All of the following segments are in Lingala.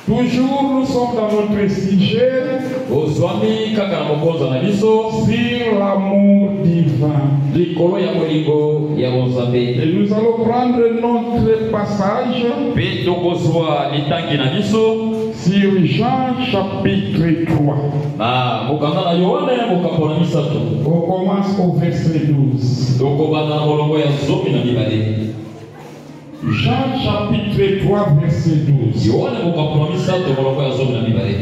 Toujours nous sommes dans notre sujet sur l'amour divin. Et nous allons prendre notre passage sur Jean chapitre 3. On commence au verset 12. Jean chapitre 3 verset 12.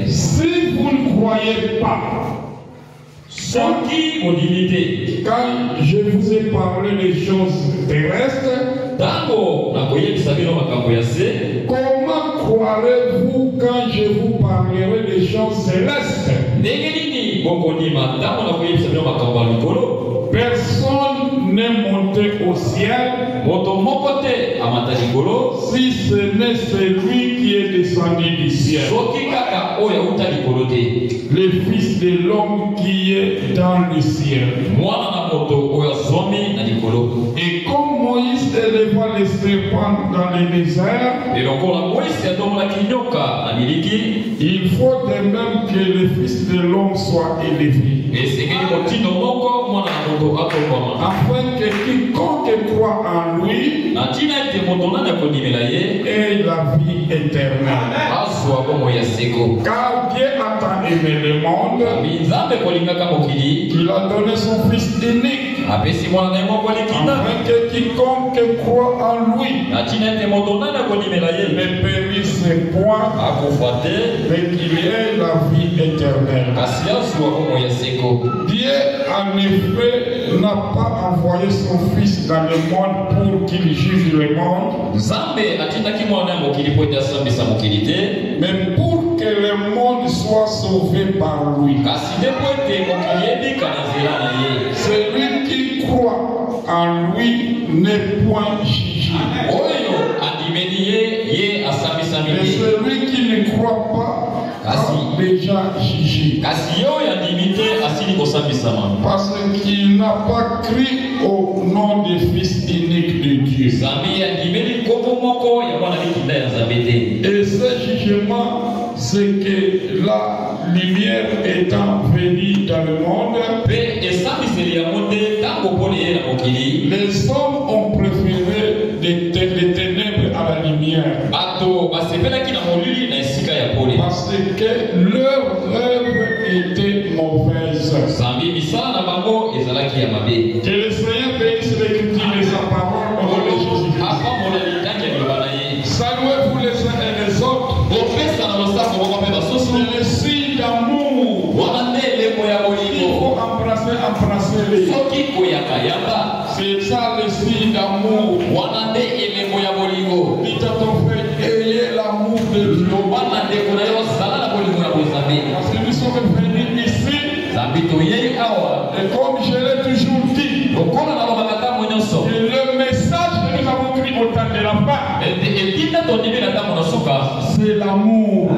Si vous ne croyez pas, quand je vous ai parlé des choses terrestres, comment croirez-vous quand je vous parlerai des choses célestes? Personne n'est monté au ciel si ce n'est celui qui est descendu du ciel, le Fils de l'homme qui est dans le ciel. Et comme Moïse éleva les serpents dans le désert, il faut de même que le Fils de l'homme soit élevé, afin que quiconque croit en lui ait la vie éternelle. Car Dieu a tant aimé le monde qu'il a donné son Fils unique, afin que quiconque croit en lui ne périsse point, mais qu'il ait la vie éternelle. Dieu en effet n'a pas envoyé son Fils dans le monde pour qu'il juge le monde, mais pour que le monde soit sauvé par lui. Celui qui croit en lui n'est point jugé, Et celui qui ne croit pas a déjà jugé. Parce qu'il n'a pas cru au nom du Fils unique de Dieu. Et ce jugement, c'est que la lumière étant venue dans le monde, les hommes ont préféré les ténèbres à la lumière. Parce que leur œuvre était mauvaise. Que le Seigneur bénisse l'écriture de sa parole au nom de Jésus-Christ. Saluez-vous les uns et les autres. C'est le signe d'amour. Il faut embrasser les. C'est ça le signe d'amour. Dites à ton frère, ayez l'amour de Dieu. Parce que nous sommes venus ici. Et comme je l'ai toujours dit, le message que nous avons pris au temps de la fin, c'est l'amour.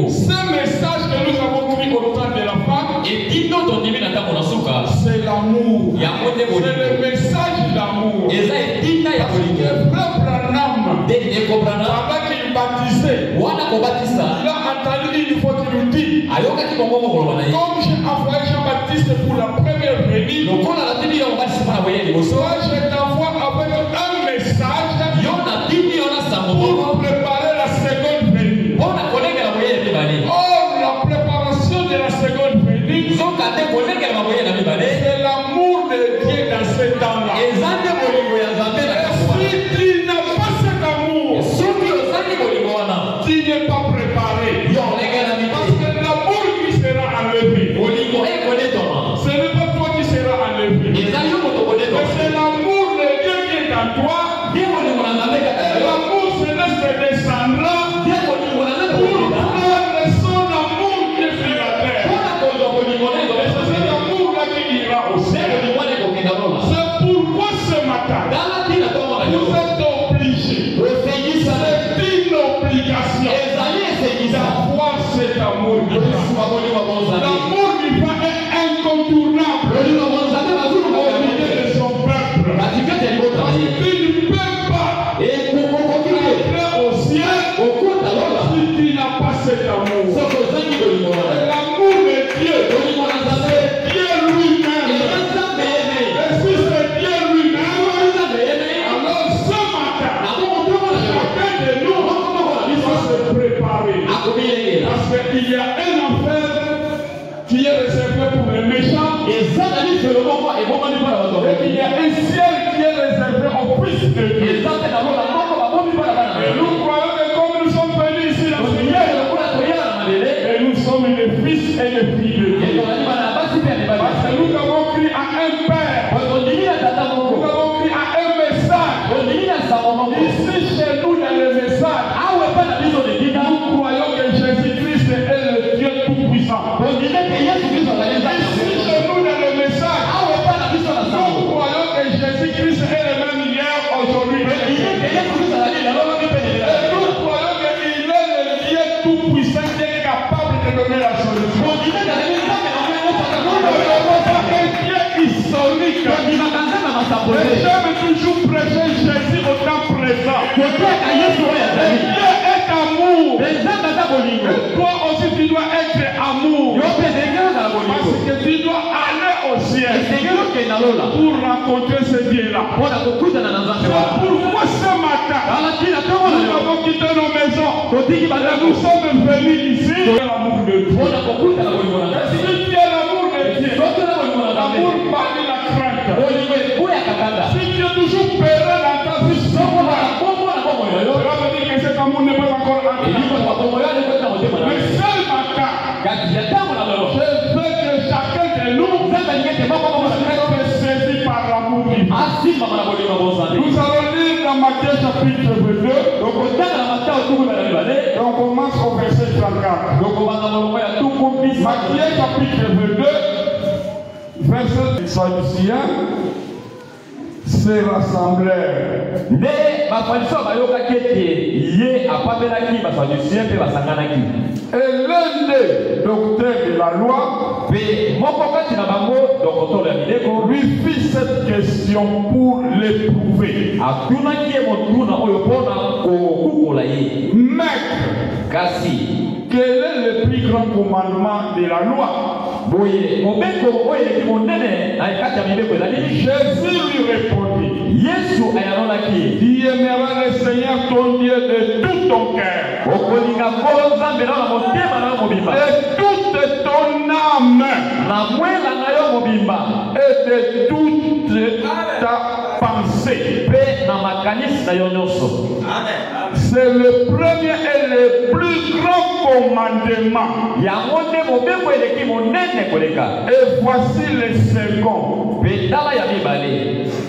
Ce message que nous avons pris au temps de la fin, c'est l'amour. C'est le message d'amour. Parce que frère Branham, avant qu'il baptisait, il a entendu une fois qu'il nous dit, comme j'ai envoyé Jean-Baptiste pour la première venue, toi je t'envoie avec un message pour préparer la seconde venue. Or la préparation de la seconde venue, c'est l'amour de Dieu dans ce temps-là. Et si tu n'as pas cet amour, tu n'es pas préparé. Parce que l'amour qui sera enlevé, ce n'est pas toi qui seras enlevé, mais c'est l'amour de Dieu qui est en toi. Et l'amour se descendra pour prendre son amour qui est sur la terre. Et c'est cet amour-là qui ira au ciel. C'est pourquoi ce matin, vous êtes obligés, c'est une obligation d'avoir cet amour divin. L'amour divin est incontournable au milieu de son peuple. Parce qu'il ne peut pas entrer au ciel si tu n'as pas cet amour. L'amour de Dieu, c'est Dieu lui-même. Et si c'est Dieu lui-même, alors ce matin, chacun de nous va se préparer. Parce qu'il y a un enfer qui est réservé pour les méchants. Et il y a un ciel qui est réservé aux fils de Dieu. Et nous croyons que comme nous sommes venus ici dans ce ciel, et nous sommes les fils et les filles de Dieu. Parce que nous avons cru à un Père. Nous avons cru à un message. Ici chez nous, il y a le message. Nous croyons que Jésus-Christ est le Dieu tout-puissant. Ici chez nous, il y a le message. Nous croyons que Jésus-Christ est le même hier, aujourd'hui. Et nous croyons qu'il est le Dieu tout-puissant qui est capable de donner la solution. Nous ne sommes pas un Dieu historique. J'aime toujours prêcher Jésus au temps présent. Dieu est amour. Et toi aussi tu dois être amour. Parce que tu dois aller au ciel pour rencontrer ce Dieu-là. C'est pourquoi ce matin, nous avons quitté nos maisons. Et nous sommes venus ici pour l'amour de Dieu. Si tu as l'amour de Dieu, l'amour parle la crainte. Si tu es toujours péré dans ta vie, cela veut dire que cet amour n'est pas encore entré. Mais ce matin, je veux que chacun de nous soit saisi par l'amour divin. Nous allons lire dans Matthieu chapitre 2. Et on commence au verset 34. Matthieu chapitre 2, verset Sadducéens se rassemblèrent. Et l'un des docteurs de la loi lui fit cette question pour l'éprouver. Maître, quel est le plus grand commandement de la loi? Jésus lui répondit, tu aimeras le Seigneur ton Dieu de tout ton cœur, de toute ton âme et de toute ta pensée. C'est le premier et le plus grand commandement. Et voici le second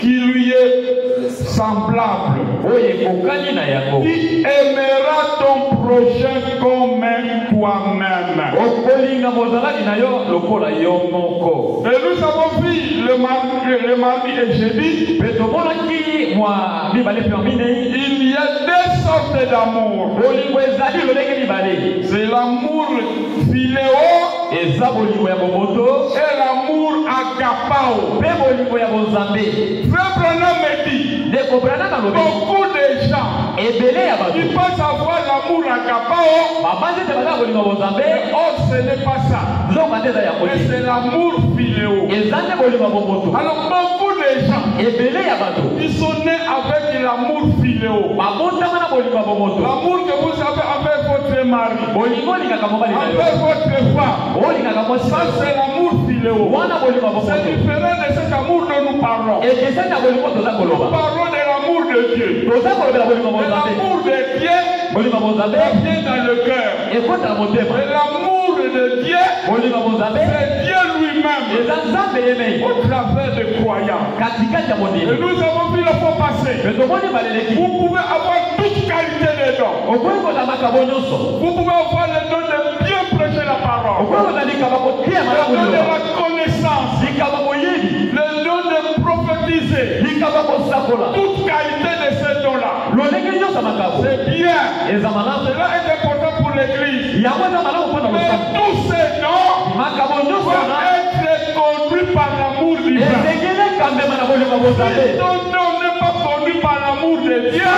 qui lui est semblable. Tu aimeras ton prochain comme toi-même. Et nous avons vu le mardi et jeudi. Il y a deux sortes d'amour. C'est l'amour philéo et l'amour agapao. Frère Branham me dit, beaucoup de gens qui pensent avoir l'amour agapao, or ce n'est pas ça. Mais c'est l'amour philéo. Alors beaucoup de gens qui sont nés avec l'amour philéo, l'amour que vous avez avec votre mari, avec votre femme, ça c'est l'amour philéo. C'est différent de cet amour dont nous parlons. Nous parlons de l'amour de Dieu. L'amour de Dieu vient dans le cœur. Et l'amour de Dieu, c'est Dieu lui-même au travers des croyants. Et nous avons vu la fois passée, vous pouvez avoir toute qualité de dons. Vous pouvez avoir le don de bien prêcher la parole, le don de la connaissance, le don de prophétiser. Toute qualité de ces dons-là, c'est bien. Cela est important pour l'Église. Mais tous ces dons doivent être conduits par l'amour divin. Si ton don n'est pas conduit par l'amour de Dieu,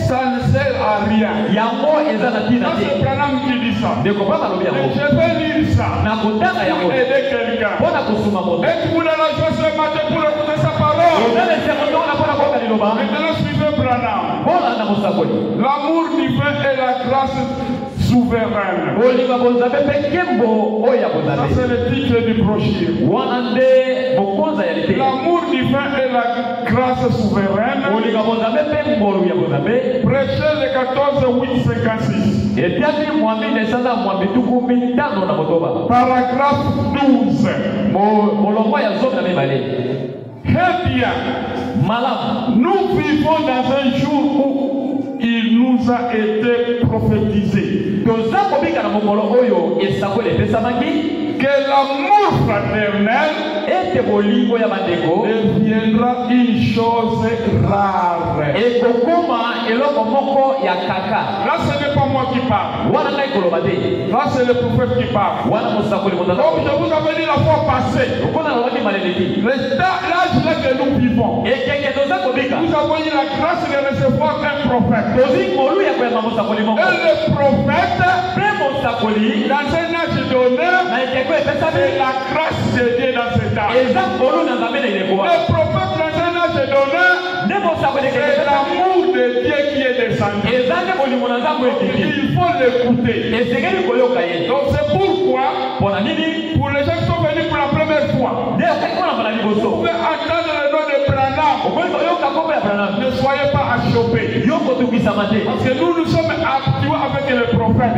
ça ne sert à rien. C'est Branham qui dit ça. Et je vais lire ça pour aider quelqu'un. Êtes-vous dans la joie ce matin pour écouter sa parole? Maintenant suivez Branham. L'amour divin et la grâce souveraine. Ça c'est le titre du brochure. L'amour divin et la grâce souveraine. Prêchez le 14-8-56. Paragraphe 12. Eh bien, nous vivons dans un jour où il nous a été prophétisé que l'amour fraternel deviendra une chose rare. Là, ce n'est pas moi qui parle. Là, c'est le prophète qui parle. Comme je vous avais dit la fois passée, l'âge là que nous vivons, nous avons eu la grâce de recevoir un prophète. Et le prophète, dans un âge donné, c'est la grâce de Dieu dans cet âge. Le prophète dans un âge donné, c'est l'amour de Dieu qui est descendu. Il faut l'écouter. Donc c'est pourquoi, pour les gens qui sont venus pour la première fois, vous pouvez entendre le nom de Branham. Ne soyez pas achoppés. Parce que nous sommes habitués avec le prophète.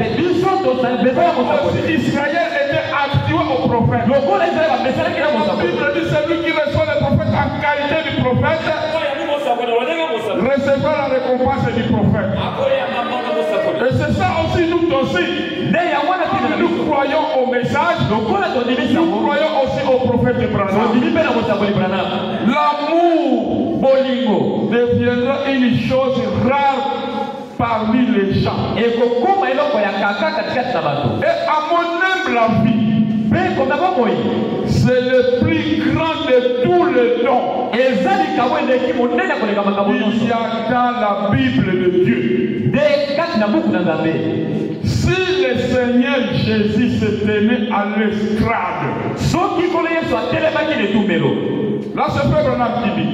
Israël était habitué au prophète. La Bible dit celui qui reçoit le prophète en qualité du prophète recevra la récompense du prophète. Et c'est ça aussi, nous aussi. Nous croyons au message, nous croyons aussi au prophète de Branham. L'amour bolingo deviendra une chose rare parmi les gens. Et à mon humble avis, c'est le plus grand de tous les dons. Il y a dans la Bible de Dieu. Si le Seigneur Jésus se tenait à l'estrade, là c'est Frère Branham qui dit,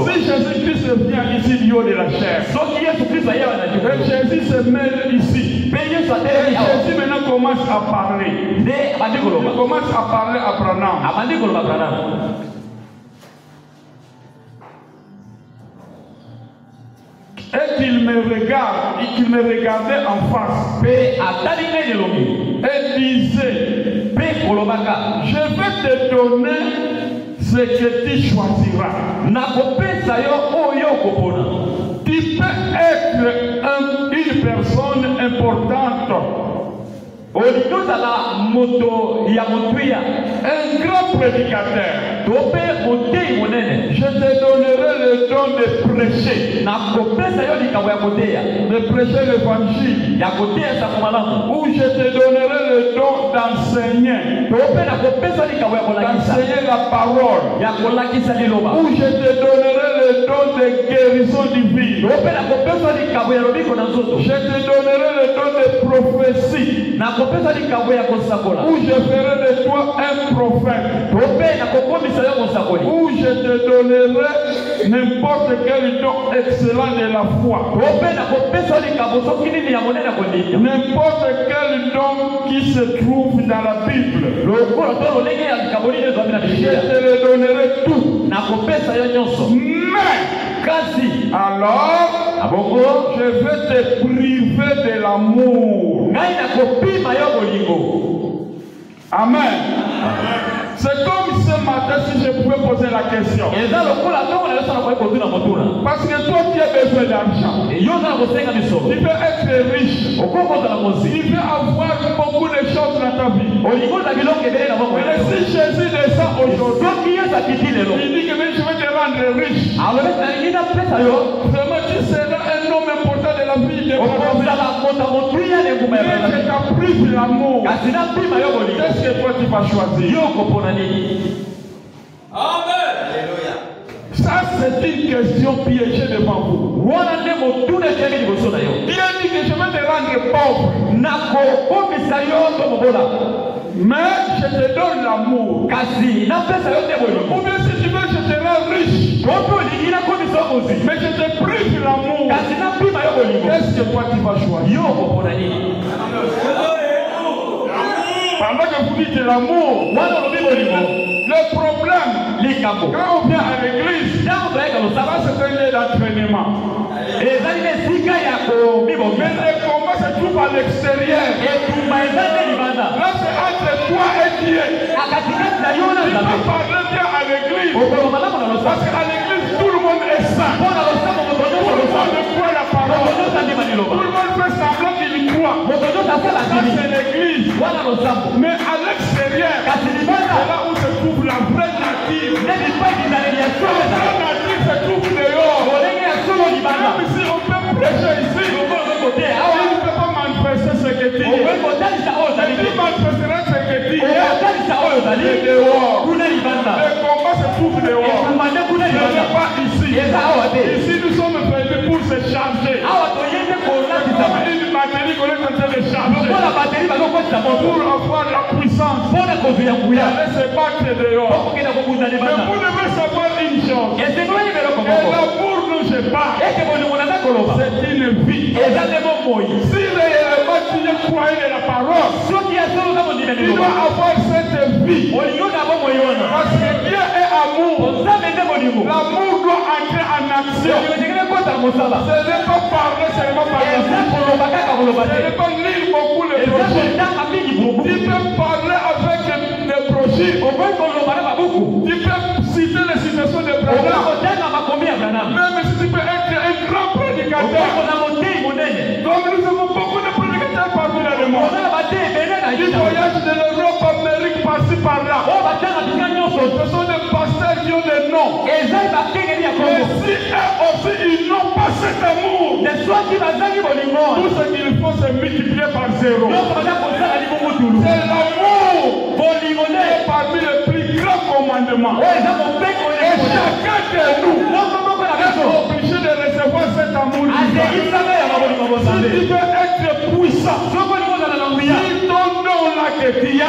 si Jésus-Christ vient ici du haut de la chair, et Jésus se mêle ici, et Jésus maintenant commence à parler, il commence à parler à Branham. Et qu'il me regarde, et qu'il me regardait en face, et disait, je vais te donner ce que tu choisiras. Tu peux être une personne importante, un grand prédicateur. Je te donnerai le don de prêcher, de prêcher l'évangile, ou je te donnerai le don d'enseigner, d'enseigner la parole, ou je te donnerai le don de guérison divine, je te donnerai le don de prophétie, où je ferai de toi un prophète, où je te donnerai n'importe quel don excellent de la foi, n'importe quel don qui se trouve dans la Bible, je te le donnerai tout. Mais alors, je vais te priver de l'amour. Amen. C'est comme ce matin si je pouvais poser la question. Parce que toi qui as besoin d'argent, tu peux être riche, tu peux avoir beaucoup de choses dans ta vie. Mais si Jésus descend aujourd'hui, il dit que je vais te rendre riche. Vraiment tu seras un homme important de la vie de ta vie. Mais je t'apprive de l'amour. Qu'est-ce que toi tu vas choisir? Amen. Ça c'est une question piégée devant vous. Dieu dit que je vais te rendre pauvre, mais je te donne l'amour. Ou bien si tu veux je te rends riche, mais je te prive de l'amour. Qu'est-ce que toi tu vas choisir? Pendant que vous dites l'amour, le problème, quand on vient à l'église, ça va c'est un lieu d'entraînement. Mais le combat se trouve à l'extérieur. Là c'est entre toi et Dieu. Tu peux parler bien à l'église. Parce qu'à l'église tout le monde est saint. Tout le monde croit la parole. Tout le monde fait semblant qu'il croit. Ça c'est l'église. Mais à l'extérieur, c'est là où se trouve la vraie nature. La vraie nature se trouve dehors. Même si on peut prêcher ici, il ne peut pas manifester ce que tu es. Il manifestera ce que tu es. Et dehors. Le combat se trouve dehors. Ce n'est pas ici. Ici nous sommes venus pour se charger. Une batterie qu'on est en train de charger. Pour avoir la puissance. Allez se battre dehors. Mais vous devez savoir une chose. Et l'amour nous sépare. C'est une vie. Si réellement tu crois de la parole, tu dois avoir cette vie. Parce que Dieu est amour. L'amour doit entrer en action. Ce n'est pas parler seulement par la bouche. Ce n'est pas lire beaucoup les brochures. Tu peux parler avec les brochures. Tu peux citer les citations de Branham. Même si tu peux être un grand prédicateur. Donc nous avons beaucoup de prédicateurs parmi le monde. Ils voyagent de l'Europe, Amérique, par-ci, par-là. Ce sont des pasteurs qui ont de nom. Mais si eux aussi ils n'ont pas cet amour, tout ce qu'il faut c'est multiplier par 0. C'est l'amour parmi les plus grands commandements. Et chacun de nous est obligé de recevoir cet amour. Si tu veux être puissant, si ton nom là que tu as,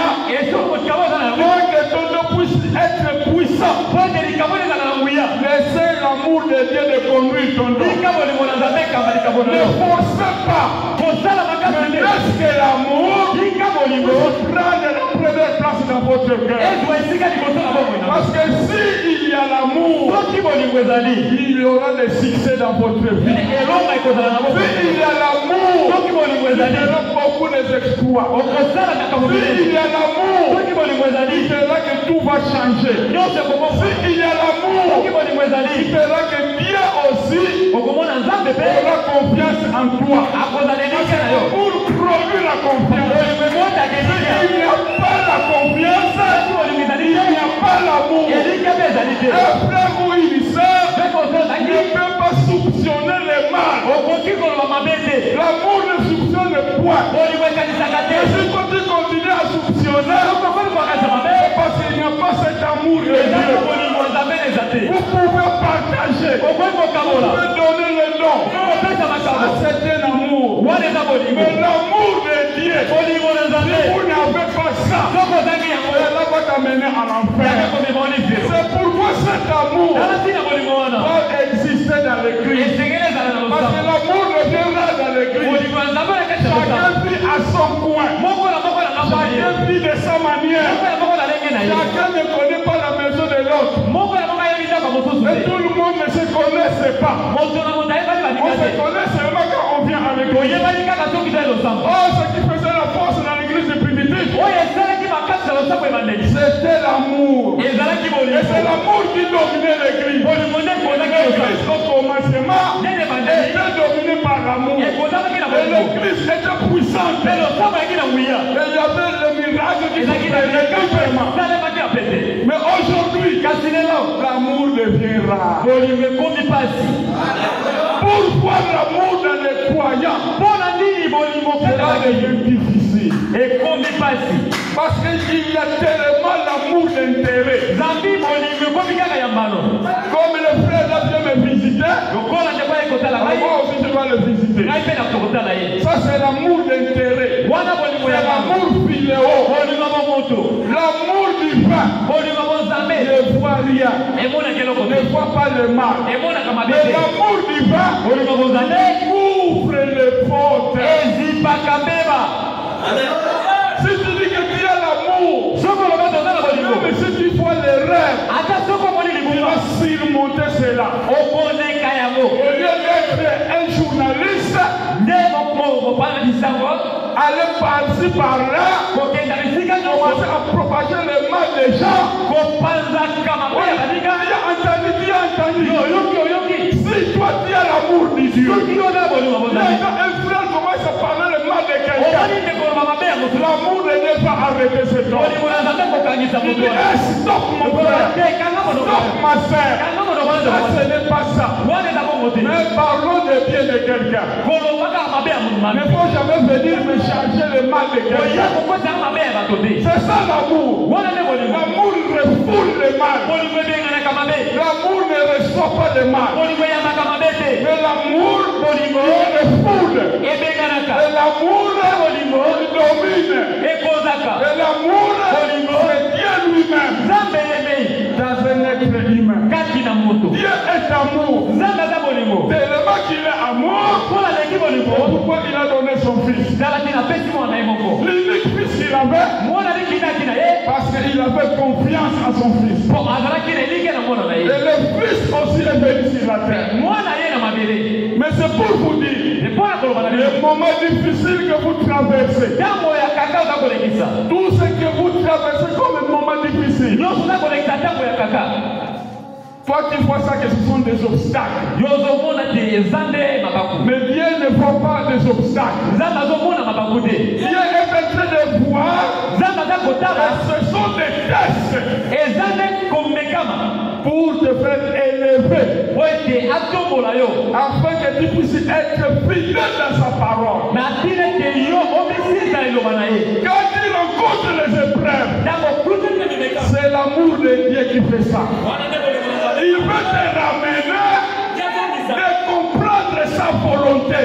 pour que ton nom puisse être puissant, laissez l'amour de Dieu de conduire ton nom. Ne forcez pas. Laisse que l'amour prenne la première place dans votre cœur. Parce que s'il y a l'amour, il y aura des succès dans votre vie. S'il y a l'amour, il y aura beaucoup d'exploits. S'il y a l'amour, il verra que tout va changer. S'il y a l'amour, il verra que Dieu aussi aura confiance en toi. Pour produire la confiance, il n'y a pas la confiance, il n'y a pas l'amour. Un frère ou une sœur ne peut pas soupçonner le mal. L'amour ne soupçonne point. Et si toi tu continues à soupçonner, c'est parce qu'il n'y a pas cet amour de Dieu. Vous pouvez partager, vous pouvez donner le nom. C'est un amour. Mais l'amour de Dieu, si vous n'avez pas ça, cela va t'amener à l'enfer. C'est pourquoi cet amour va exister dans l'église. Parce que l'amour ne viendra dans l'église. Chacun vit à son coin. Chacun vit de sa manière. Chacun ne connaît pas la maison de l'autre. Et tout le monde ne se connaît pas. On se connaît seulement quand on vient avec lui. Oh, ce qui faisait la force dans l'église primitive, c'était l'amour. Et c'est l'amour qui dominait l'église. L'église au commencement était dominée par l'amour. Et l'église était puissante. Et il y avait le miracle qui se faisait complètement. Mais aujourd'hui, l'amour devient rare. Pourquoi l'amour dans les croyants cela devient difficile? Parce qu'il y a tellement l'amour d'intérêt. Comme le frère là vient me visiter, moi aussi je dois le visiter. Ça c'est l'amour d'intérêt. C'est l'amour philéo. L'amour divin ne voit rien, ne voit pas le mal. Mais l'amour divin couvre les fautes. Si tu dis que tu as l'amour, même si tu vois les rêves, tu vas surmonter cela. Au lieu d'être un journaliste, aller par-ci par-là, commencer à propager le mal des gens. Tu as entendu. Si toi tu as l'amour de Dieu, quand un frère commence à parler le mal de quelqu'un, l'amour de Dieu va arrêter cet homme. Il dit, stop mon frère, stop ma soeur. Ça ce n'est pas ça. Mais parlons de bien de quelqu'un. Il ne faut jamais venir me charger le mal de quelqu'un. C'est ça l'amour. L'amour refoule le mal. L'amour ne reçoit pas le mal. Mais l'amour refoule. Et l'amour domine. Et l'amour c'est Dieu lui-même dans un être humain. Dieu est amour. Tellement qu'il est amour, pourquoi il a donné son fils? L'unique fils qu'il avait, parce qu'il avait confiance à son fils. Et le fils aussi est venu sur la terre. Mais c'est pour vous dire, les moments difficiles que vous traversez, tout ce que vous traversez comme un moment difficile, toi qui vois ça que ce sont des obstacles. Mais Dieu ne voit pas des obstacles. Dieu est en train de voir que ce sont des tests. pour te faire élever, afin que tu puisses être fidèle dans sa parole. Quand il rencontre les épreuves, c'est l'amour de Dieu qui fait ça. Il veut te ramener et comprendre sa volonté.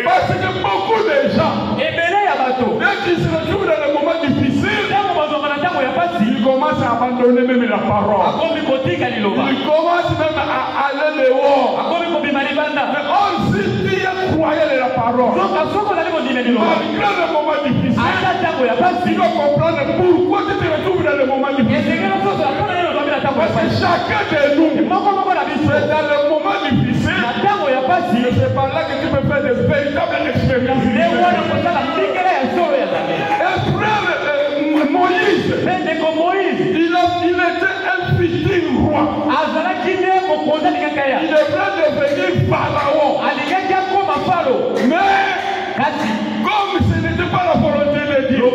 Parce que beaucoup de gens, dès qu'ils se retrouvent dans les moments difficiles, ils commencent à abandonner même la parole. Ils commencent même à aller dehors. Mais si tu croyais la parole, malgré les moments difficiles, tu dois comprendre pourquoi tu te retrouves dans les moments difficiles. Parce que chacun de nous, c'est dans le moment difficile, c'est par là que tu peux faire de véritables expériences. Et frère Moïse, il était un futur roi. Il devrait devenir pharaon. Mais comme ce n'était pas la volonté de Dieu,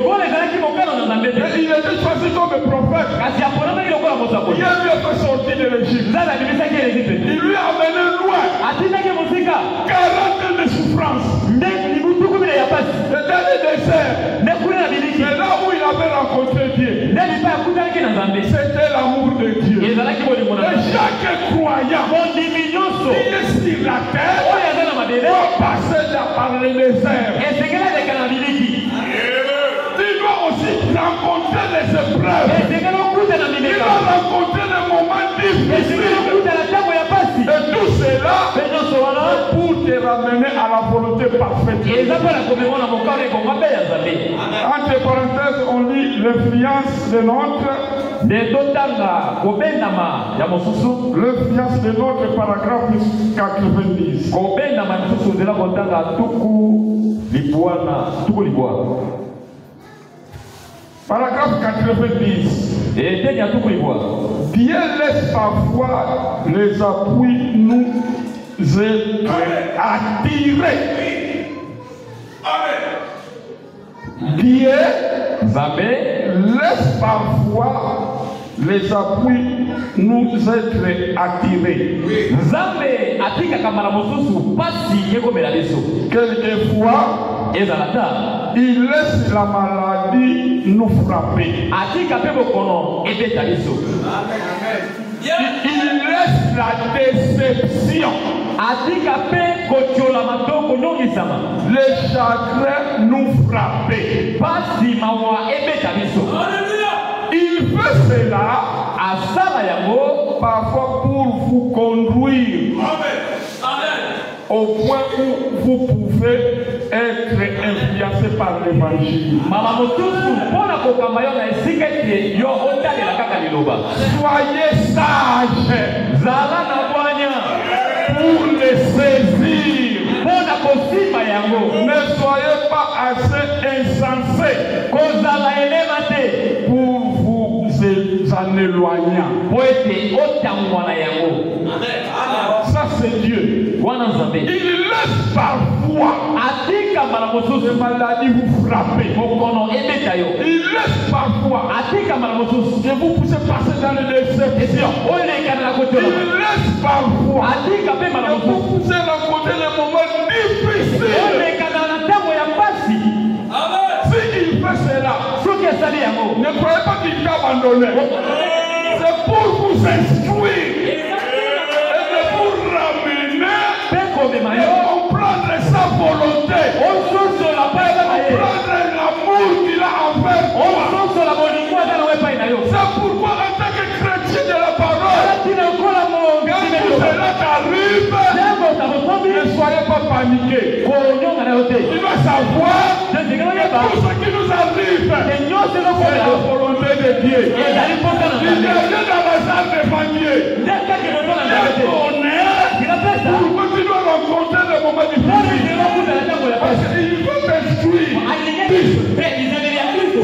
il était choisi comme prophète. Il a lui fait sortir de l'Égypte. Il lui a amené loin. 40 ans de souffrance. C'était le désert. C'est là où il avait rencontré Dieu. C'était l'amour de Dieu. Et chaque croyant qui est sur la terre doit passer par le désert. Tu dois aussi rencontrer les épreuves. Tu dois rencontrer les moments difficiles. Et tout cela pour te ramener à la volonté parfaite. Entre parenthèses, on lit l'influence de notre. L'influence de notre paragraphe 90. Paragraphe 90. Dieu laisse parfois les appuis nous attirer. Dieu laisse parfois les appuis nous être attirés. Quelquefois, il laisse la maladie nous frapper. Il laisse la déception, le chagrin nous frapper. Il fait cela parfois pour vous conduire au point où vous pouvez être influencé par l'évangile. Soyez sages pour les saisir. Ne soyez pas assez insensés pour vous en éloigner. Ça c'est Dieu. Il laisse parfois les maladies vous frapper. Il laisse parfois que vous puissiez passer dans les déceptions. Il laisse parfois que vous puissiez rencontrer les moments difficiles. S'il fait cela, ne croyez pas qu'il t'a abandonné. C'est pour vous instruire et de vous ramener et comprendre sa volonté, comprendre l'amour qu'il a envers toi. C'est pourquoi en tant que chrétien de la parole, quand cela t'arrive, ne soyez pas paniqués. Tu dois savoir que tout ce qui nous arrive, c'est la volonté de Dieu. Il y a rien dans la salle de famille. Pourquoi tu dois rencontrer le moment difficile? Parce qu'il veut t'instruire.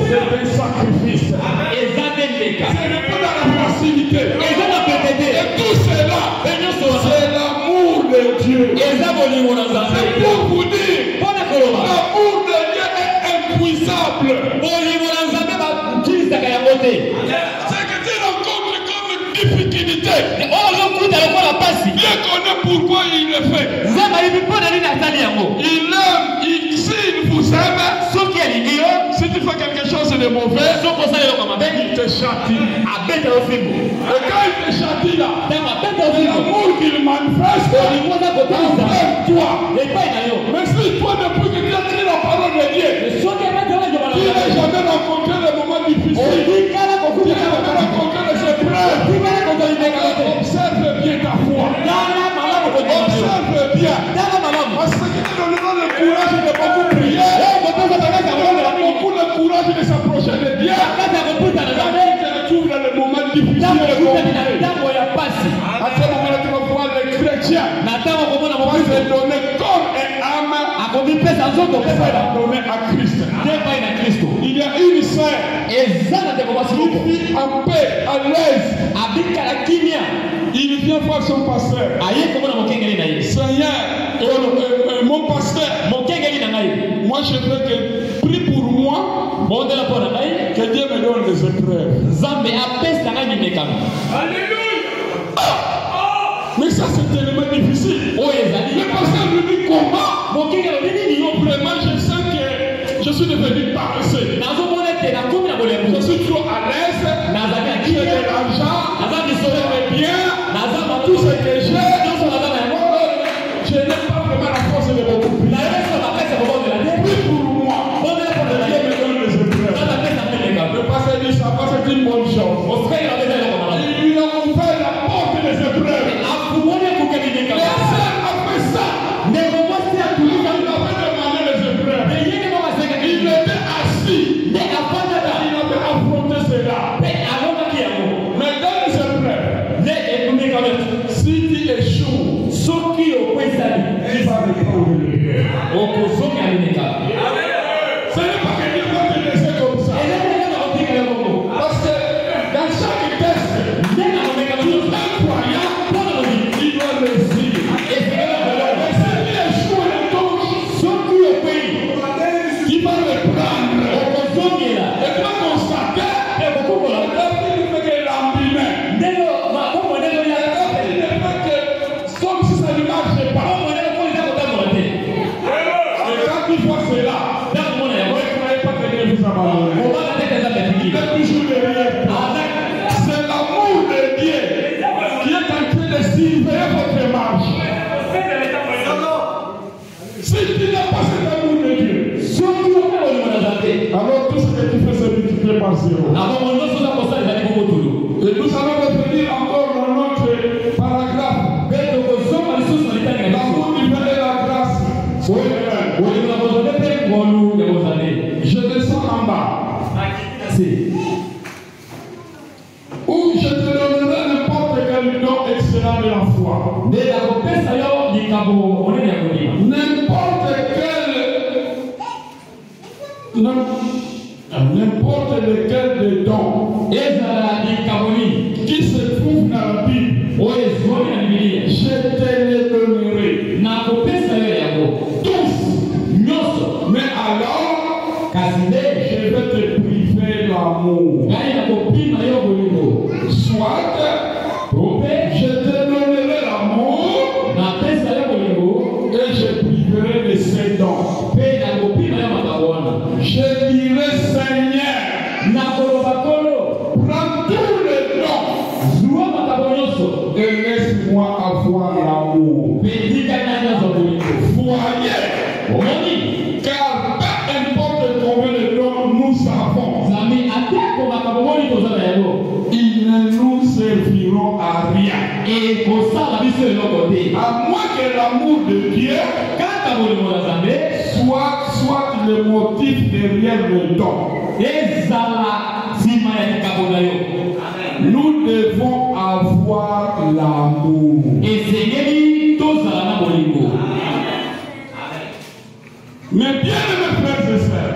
C'est un sacrifice. Ce n'est pas dans la facilité. Et tout cela, c'est l'amour de Dieu. C'est pour vous dire, l'amour de Dieu est impuissable. Ce que tu rencontres comme fait. Dieu connaît pourquoi il le fait. Il aime, s'il vous aime, si tu fais quelque chose de mauvais, il te châtie. Et quand il te châtie là, l'amour qu'il manifeste envers toi. Mais si toi, depuis que tu as écrit la parole de Dieu, tu n'as jamais rencontré des moments difficiles, tu n'as jamais rencontré des épreuves, observe bien ta foi. Observe bien. Parce que tu te donnes le courage de beaucoup prier, beaucoup de courage de s'approcher de Dieu. Quand tu te retrouves dans le moment difficile, à ce moment-là, tu vas voir les chrétiens. Moi, je vais donner corps et âme. Et ça va donner à Christ. Il y a une sœur qui vit en paix, à l'aise. Il vient voir son pasteur. Seigneur, mon pasteur, moi je veux que prie pour moi, que Dieu me donne des épreuves. Alléluia. Mais ça c'est tellement difficile. Le pasteur lui dit comment? Vraiment je sens que je suis devenu paresseux. Je suis trop à l'aise. J'ai de l'argent. Je vais bien. Tout ce que j'ai. Je n'ai pas vraiment la force de beaucoup prier. Prie pour moi. Dieu me donne les épreuves. Le pasteur dit ça, c'est une bonne chose. Il lui a ouvert la porte des épreuves. Et ça a fait ça. Il avait demandé les épreuves. Il était assis. Il avait affronté cela. Mais dans les épreuves, si tu échoues, il va me prendre le cœur. Ce n'est pas que Dieu va te laisser comme ça. Parce que dans chaque test, tout incroyant, il doit réussir. Et s'il échoue et touche, il va le prendre. Et toi constater, il fait que l'ambiment. Comme si ça ne marchait pas. Et quand tu vois cela, ne croyez pas que Dieu vous abandonne. Il est toujours derrière toi. C'est l'amour de Dieu qui est en train de surveiller votre marche. Si tu n'as pas cet amour de Dieu, alors tout ce que tu fais c'est multiplié par zéro. Et nous allons revenir encore dans notre paragraphe. L'amour libéré la grâce. Je descends en bas. Où je te donnerai n'importe quel don excellent de la foi. N'importe lequel des dons qui se trouve dans la Bible, je te les donnerai. Tous. Mais alors, je vais te priver l'amour. Soit je te donnerai l'amour et je priverai de ces dons. Je dirai Seigneur, prends tous les dons et laisse-moi avoir l'amour. Voyez, car peu importe combien de dons nous avons, ils ne nous serviront à rien. À moins que l'amour de Dieu soit le motif derrière le don. Nous devons avoir l'amour. Mais bien mes frères et sœurs,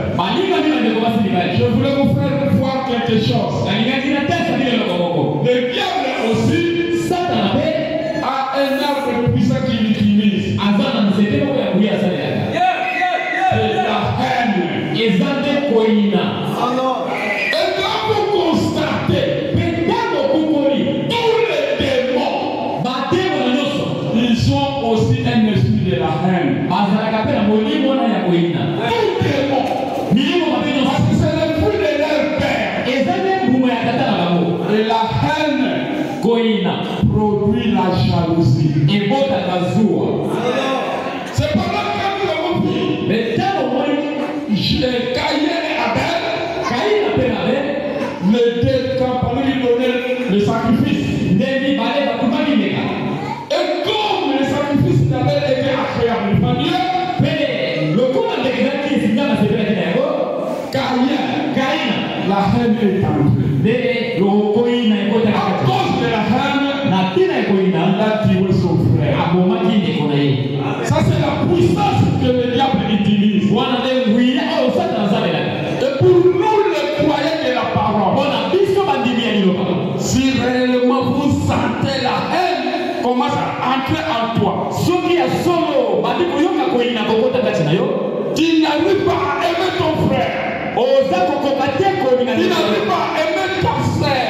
je voulais vous faire voir quelque chose. Le diable aussi a un arbre puissant qu'il utilise. C'est la haine. Et quand vous constatez tous les démons sont aussi un esprit de la haine. Tout démon. Parce que c'est le fruit de leur père. Et la haine produit la jalousie. C'est pendant que nous avons pris Caïn et Abel, les deux campagnes lui donnaient le sacrifice. Et comme le sacrifice d'Abel était agréable devant Dieu, Caïn, la haine est entrée. À cause de la haine, il a tué son frère. Ça, c'est la puissance que le diable utilise. Et pour nous, les croyants de la parole, si réellement vous sentez la haine commence à entrer en toi, tu n'arrives pas à aimer ton frère, tu n'arrives pas à aimer ta sœur.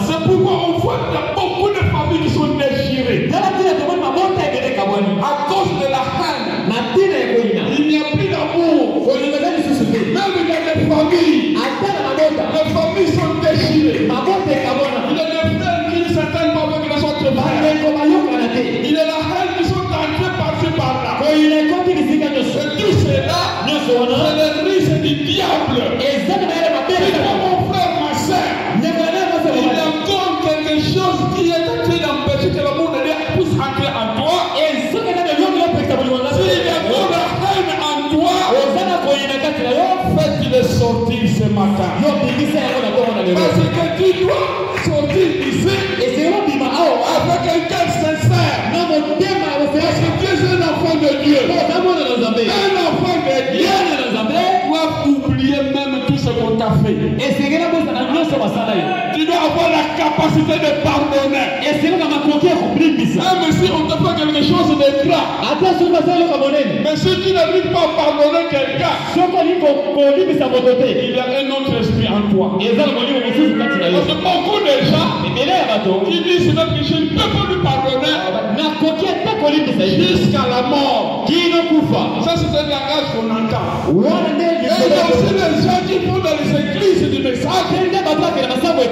C'est pourquoi on voit beaucoup de familles qui sont déchirées à cause de la haine. Il n'y a plus d'amour. Même dans les familles, les familles sont déchirées. Il y a des frères qui ne s'attendent pas avec les autres frères. Il y a la haine qui sont entrés par-ci par-là. Et tout cela, c'est le risque du diable. C'est pas mon frère, ma soeur. Il y a encore quelque chose qui est en train d'empêcher que l'amour de Dieu puisse entrer en toi. S'il y a encore la haine en toi, faites-le sortir ce matin. Parce que tu dois sortir d'ici avec un cœur sincère. Parce que tu es un enfant de Dieu. Un enfant de Dieu doit oublier même tout ce qu'on t'a fait. Tu dois avoir la capacité de pardonner. Même si on te fait quelque chose de grave. Mais si tu n'arrives pas à pardonner quelqu'un, il y a un autre esprit en toi. Parce que beaucoup de gens qui disent que je ne peux pas lui pardonner jusqu'à la mort. Ça, c'est un langage qu'on entend. Et il y a aussi des gens qui vont dans les églises du message.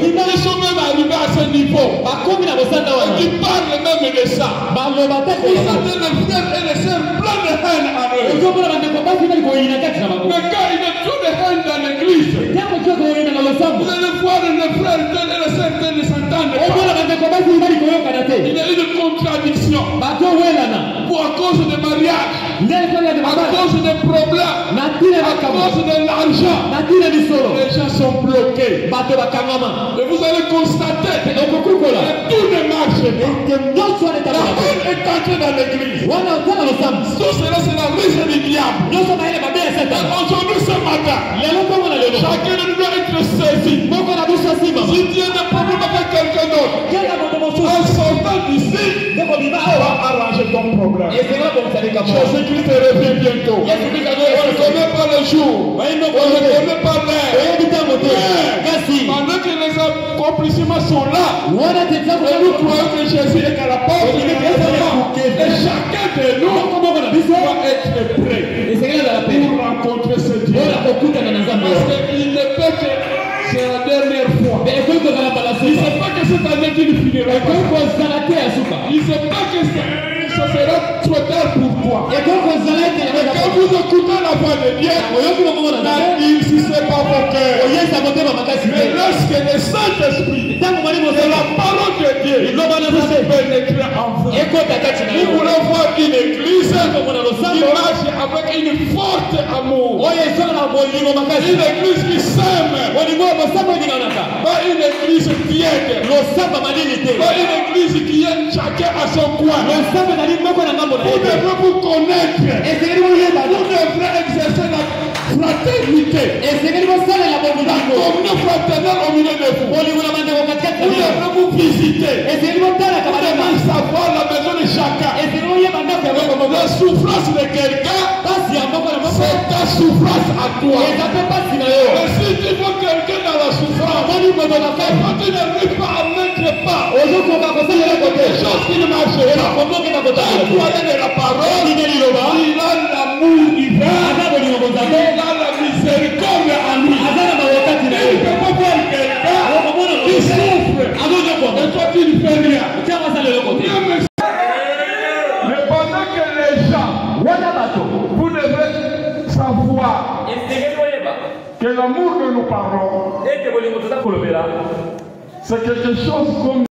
Ils sont même arrivés à ce niveau. Et qui parlent même de ça. Vous avez les frères et les sœurs plein de haine en eux. Mais quand il y a trop de haine dans l'église, vous allez voir les frères et les sœurs qui ne s'entendent pas. Il y a une contradiction. Pour à cause des mariages, à cause des problèmes, à cause de l'argent, les gens sont bloqués. Et vous allez constater que tout ne marche pas. La haine est entrée dans l'église. Tout cela, c'est la mise du diable. Aujourd'hui, ce matin, chacun de nous doit être saisi. Si Dieu a des problèmes avec quelqu'un d'autre, en sortant d'ici, va arranger ton problème. Jésus-Christ revient bientôt. On ne connaît pas le jour. On ne connaît pas l'heure. Pendant que les accomplissements sont là, et nous croyons que Jésus est à la porte. Et chacun de nous doit être prêt pour rencontrer ce Dieu. Parce qu'il ne peut que c'est la dernière fois. Il ne sait pas que cette année qu'il finira. Il ne sait pas que ça sera trop tard pour toi. Et quand vous écoutez la voix de Dieu, n'insistez pas vos cœurs. Mais lorsque le Saint-Esprit et la parole de Dieu puisse pénétrer en vous, vous voulez voir une église qui marche avec une forte amour. Une église qui s'aime. Pas une église tiède. Pas une église qui est chacun à son coin. Vous devrez vous connaître. Vous devrez exercer la fraternité. La communion fraternelle au milieu de vous. Vous devrez vous visiter. Vous devrez savoir la maison de chacun. La souffrance de quelqu'un, c'est ta souffrance à toi. Mais si tu vois quelqu'un dans la souffrance, quand tu n'arrives pas à mettre pas, les choses lorsqu'il marche, il a de la parole, il a l'amour divin, il a la miséricorde en lui. Il ne peut pas voir quelqu'un qui souffre, et toi tu ne fais rien. Mais pendant que les gens, vous devez savoir que l'amour que nous parlons, c'est quelque chose comme